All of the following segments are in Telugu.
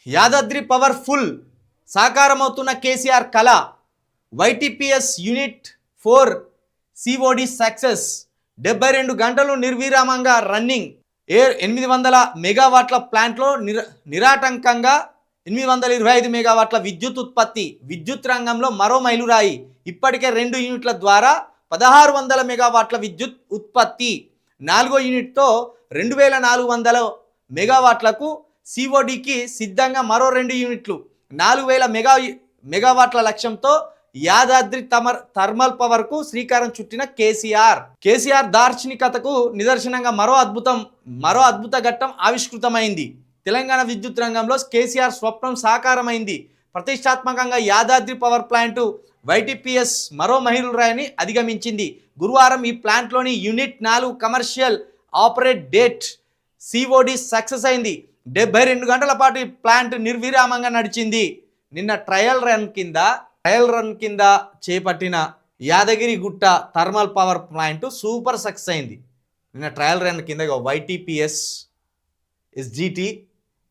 యాదాద్రి పవర్ఫుల్ సాకారమవుతున్న కేసీఆర్ కళ. YTPS unit 4 COD success. 72 గంటలు నిర్విరామంగా రన్నింగ్. 800 మెగావాట్ల ప్లాంట్లో నిరాటంకంగా 825 మెగావాట్ల విద్యుత్ ఉత్పత్తి. విద్యుత్ రంగంలో మరో మైలురాయి. ఇప్పటికే 2 యూనిట్ల ద్వారా 1600 మెగావాట్ల విద్యుత్ ఉత్పత్తి. 4వ యూనిట్తో 2400 మెగావాట్లకు సిఓడికి సిద్ధంగా మరో 2 యూనిట్లు. 4000 మెగావాట్ల లక్ష్యంతో యాదాద్రి థర్మల్ పవర్కు శ్రీకారం చుట్టిన కేసీఆర్ దార్శనికతకు నిదర్శనంగా మరో అద్భుత ఘట్టం ఆవిష్కృతమైంది. తెలంగాణ విద్యుత్ రంగంలో కేసీఆర్ స్వప్నం సాకారమైంది. ప్రతిష్టాత్మకంగా యాదాద్రి పవర్ ప్లాంటు వైటీపీఎస్ మరో మైలురాయిని అధిగమించింది. గురువారం ఈ ప్లాంట్లోని unit 4 commercial operate date COD success అయింది. 72 గంటల పాటు ఈ ప్లాంట్ నిర్విరామంగా నడిచింది. నిన్న ట్రయల్ రన్ కింద చేపట్టిన Yadagiri Gutta thermal power plant super success అయింది. నిన్న ట్రయల్ రన్ కింద YTPS SGT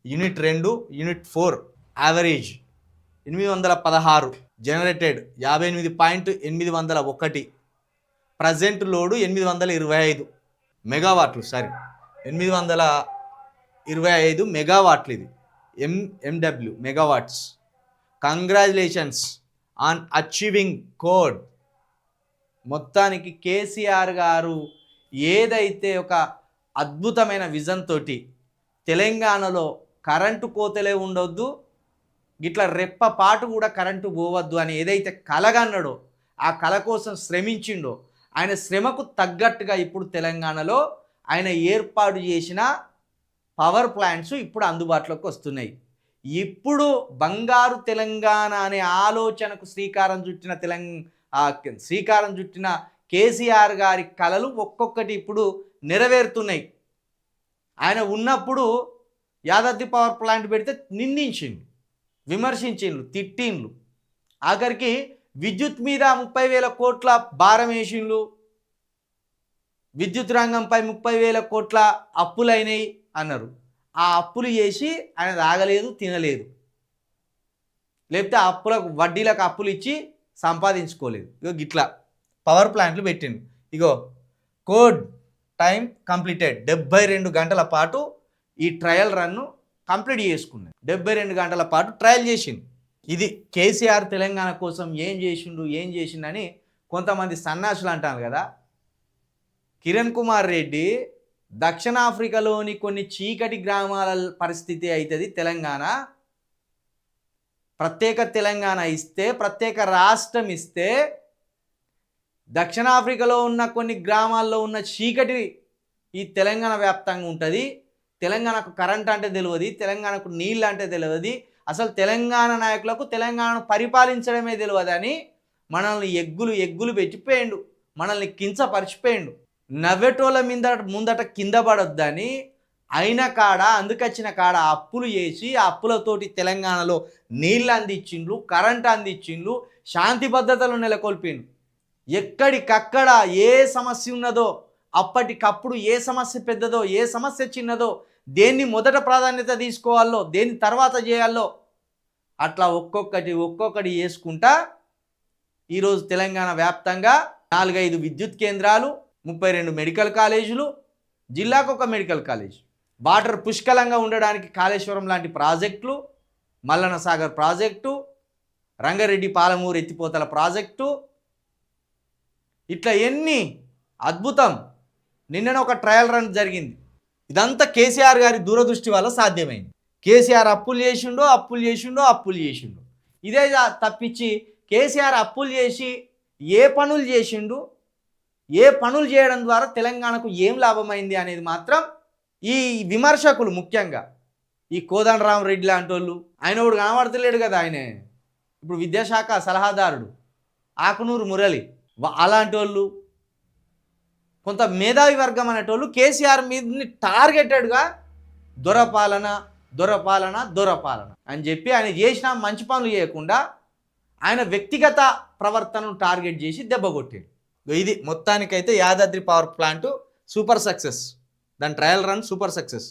unit 2 unit 4 average 816 generated 58.801. Present load 825 మెగావాట్లు. 825 మెగావాట్లు. ఇది MW megawatts. Congratulations on achieving code. మొత్తానికి కేసీఆర్ గారు ఏదైతే ఒక అద్భుతమైన విజన్ తోటి తెలంగాణలో కరెంటు కోతలే ఉండొద్దు, గిట్లా రెప్పపాటు కూడా కరెంటు పోవద్దు అని ఏదైతే కలగన్నాడో, ఆ కళ కోసం శ్రమించిండో, ఆయన శ్రమకు తగ్గట్టుగా ఇప్పుడు తెలంగాణలో ఆయన ఏర్పాటు చేసిన పవర్ ప్లాంట్స్ ఇప్పుడు అందుబాటులోకి వస్తున్నాయి. ఇప్పుడు బంగారు తెలంగాణ అనే ఆలోచనకు శ్రీకారం చుట్టిన కేసీఆర్ గారి కలలు ఒక్కొక్కటి ఇప్పుడు నెరవేరుతున్నాయి. ఆయన ఉన్నప్పుడు యాదాద్రి పవర్ ప్లాంట్ పెడితే నిందించిండు, విమర్శించిండ్రు, తిట్టిండ్రు. ఆఖరికి విద్యుత్ మీద 30,000 కోట్ల భారం వేసిండ్రు. విద్యుత్ రంగంపై 30,000 కోట్ల అప్పులైనాయి అన్నారు. ఆ అప్పులు చేసి ఆయన తాగలేదు, తినలేదు, లేకపోతే అప్పులకు వడ్డీలకు అప్పులు ఇచ్చి సంపాదించుకోలేదు. ఇగో గిట్లా పవర్ ప్లాంట్లు పెట్టిండు. ఇగో కోడ్ టైం కంప్లీటెడ్. 72 గంటల పాటు ఈ ట్రయల్ రన్ను కంప్లీట్ చేసుకున్నాడు. 72 గంటల పాటు ట్రయల్ చేసిండు. ఇది కేసీఆర్ తెలంగాణ కోసం ఏం చేసిండని కొంతమంది సన్నాసులు అంటారు కదా. కిరణ్ కుమార్ రెడ్డి దక్షిణాఫ్రికాలోని కొన్ని చీకటి గ్రామాల పరిస్థితి అవుతుంది. ప్రత్యేక తెలంగాణ ఇస్తే, ప్రత్యేక రాష్ట్రం ఇస్తే దక్షిణాఫ్రికాలో ఉన్న కొన్ని గ్రామాల్లో ఉన్న చీకటి ఈ తెలంగాణ వ్యాప్తంగా ఉంటుంది. తెలంగాణకు కరెంట్ అంటే తెలియదు, తెలంగాణకు నీళ్ళు అంటే తెలియదు, అసలు తెలంగాణ నాయకులకు తెలంగాణను పరిపాలించడమే తెలియదని మనల్ని ఎగ్గులు పెట్టిపోయిండు, మనల్ని కించపరిచిపోయిండు. నవ్వెటోళ్ళ ముందట కింద పడొద్దని అందుకొచ్చిన కాడ అప్పులు చేసి ఆ అప్పులతోటి తెలంగాణలో నీళ్ళు అందించిండ్రు, కరెంట్ అందించిండ్రు, శాంతి భద్రతలు నెలకొల్పిండు. ఎక్కడికక్కడ ఏ సమస్య ఉన్నదో అప్పటికప్పుడు, ఏ సమస్య పెద్దదో ఏ సమస్య చిన్నదో, దేన్ని మొదట ప్రాధాన్యత తీసుకోవాలో, దేన్ని తర్వాత చేయాలో, అట్లా ఒక్కొక్కటి చేసుకుంటా ఈరోజు తెలంగాణ వ్యాప్తంగా 4-5 విద్యుత్ కేంద్రాలు, 32 మెడికల్ కాలేజీలు, జిల్లాకు ఒక మెడికల్ కాలేజ్, వాటర్ పుష్కలంగా ఉండడానికి కాళేశ్వరం లాంటి ప్రాజెక్టులు, మల్లన్న సాగర్ ప్రాజెక్టు, రంగారెడ్డి పాలమూరు ఎత్తిపోతల ప్రాజెక్టు, ఇట్లా ఎన్ని అద్భుతం. నిన్ననే ఒక ట్రయల్ రన్ జరిగింది. ఇదంతా కేసీఆర్ గారి దూరదృష్టి వల్ల సాధ్యమైంది. కేసీఆర్ అప్పులు చేసిండు. ఇదే తప్పించి కేసీఆర్ అప్పులు చేసి ఏ పనులు చేయడం ద్వారా తెలంగాణకు ఏం లాభమైంది అనేది మాత్రం ఈ విమర్శకులు, ముఖ్యంగా ఈ కోదండరామరెడ్డి లాంటి వాళ్ళు, ఆయన కూడా కనబడతలేడు కదా. ఆయనే ఇప్పుడు విద్యాశాఖ సలహాదారుడు ఆకునూరు మురళి, అలాంటి వాళ్ళు, కొంత మేధావి వర్గం అనేటోళ్ళు కేసీఆర్ మీదని టార్గెటెడ్గా దొరపాలన అని చెప్పి ఆయన చేసిన మంచి పనులు చేయకుండా ఆయన వ్యక్తిగత ప్రవర్తనను టార్గెట్ చేసి దెబ్బ కొట్టాడు. ఇది మొత్తానికైతే Yadadri power plant super success. దాని ట్రయల్ రన్ సూపర్ సక్సెస్.